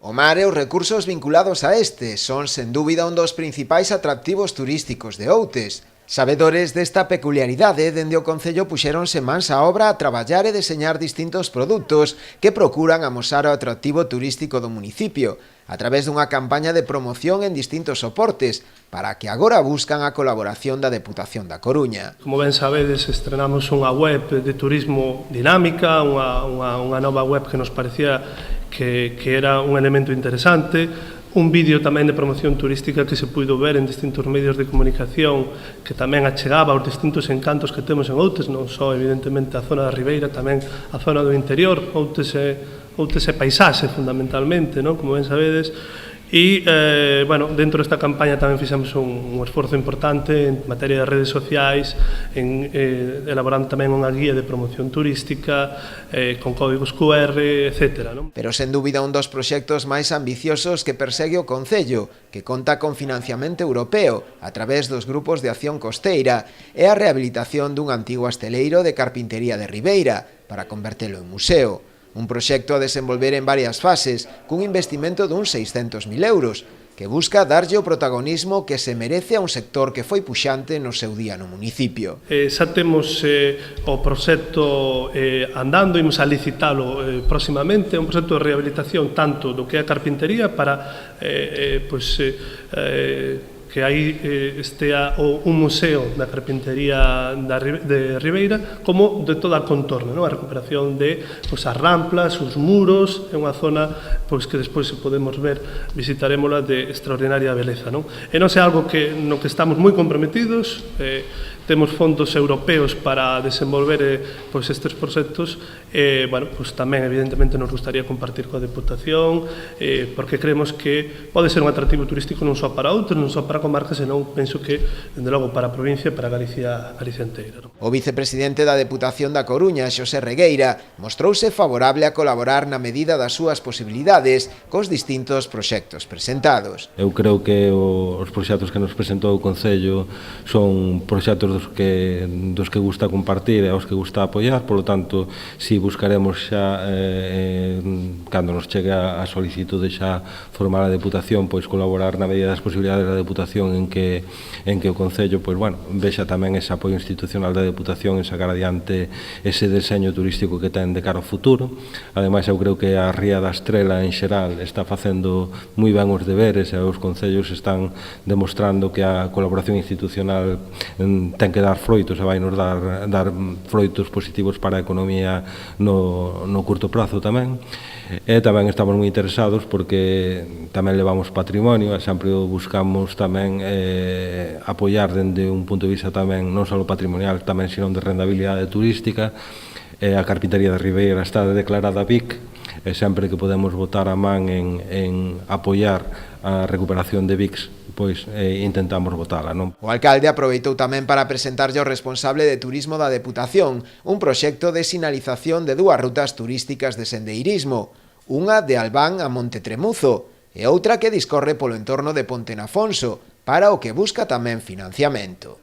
O mar e os recursos vinculados a este son, sen dúbida, un dos principais atractivos turísticos de Outes. Sabedores desta peculiaridade, dende o Concello puxéronse mans á obra a traballar e deseñar distintos produtos que procuran amosar o atractivo turístico do municipio, a través dunha campaña de promoción en distintos soportes, para que agora buscan a colaboración da Deputación da Coruña. Como ben sabedes, estrenamos unha web de turismo dinámica, unha nova web que nos parecía que era un elemento interesante, un vídeo tamén de promoción turística que se puido ver en distintos medios de comunicación que tamén achegaba os distintos encantos que temos en Outes, non só evidentemente a zona da Ribeira, tamén a zona do interior. Outes é paisaxe fundamentalmente, non? Como ben sabedes. E, bueno, dentro desta campaña tamén fixemos un esforzo importante en materia de redes sociais, elaborando tamén unha guía de promoción turística, con códigos QR, etc. Pero sen dúbida un dos proxectos máis ambiciosos que persegue o Concello, que conta con financiamento europeo a través dos grupos de acción costeira, é a rehabilitación dun antigo asteleiro de carpintería de Ribeira, para convertelo en museo. Un proxecto a desenvolver en varias fases, cun investimento dun 600.000 euros, que busca darlle o protagonismo que se merece a un sector que foi puxante no seu día no municipio. Xa temos o proxecto andando, imos a licitalo próximamente, un proxecto de rehabilitación tanto do que é a carpintería para que aí estea un museo da carpintería de Ribeira, como de toda a contorno, a recuperación de as ramplas, os muros, é unha zona que despois podemos ver, visitarémola, de extraordinaria beleza. E non é algo no que estamos moi comprometidos, temos fondos europeos para desenvolver estes proxectos, tamén evidentemente nos gustaría compartir coa Deputación, porque creemos que pode ser un atractivo turístico non só para outros, non só para a comarca, senón penso que, dende logo, para a provincia e para Galicia inteira. O vicepresidente da Deputación da Coruña, Xosé Regueira, mostrouse favorable a colaborar na medida das súas posibilidades cos distintos proxectos presentados. Eu creo que os proxectos que nos presentou o Concello son proxectos dos que gusta compartir e aos que gusta apoiar, polo tanto, si buscaremos xa, cando nos chegue a solicitude xa formar a Deputación, pois colaborar na medida das posibilidades da Deputación en que o Concello vexa tamén ese apoio institucional da Deputación en sacar adiante ese deseño turístico que ten de cara ao futuro. Ademais, eu creo que a Ría da Estrela en xeral está facendo moi ben os deberes e os concellos están demostrando que a colaboración institucional ten que dar froitos e vai nos dar froitos positivos para a economía no curto prazo tamén. E tamén estamos moi interesados porque tamén levamos patrimonio e sempre buscamos tamén apoiar dende un punto de vista tamén non só patrimonial, tamén sino de rentabilidade turística. A carpintería de Ribeira está declarada BIC e sempre que podemos botar a man en apoiar a recuperación de BICs, pois intentamos botala, non? O alcalde aproveitou tamén para presentarlle ao responsable de turismo da Deputación un proxecto de sinalización de dúas rutas turísticas de sendeirismo, unha de Albán a Montetremuzo e outra que discorre polo entorno de Pontenafonso, para o que busca tamén financiamento.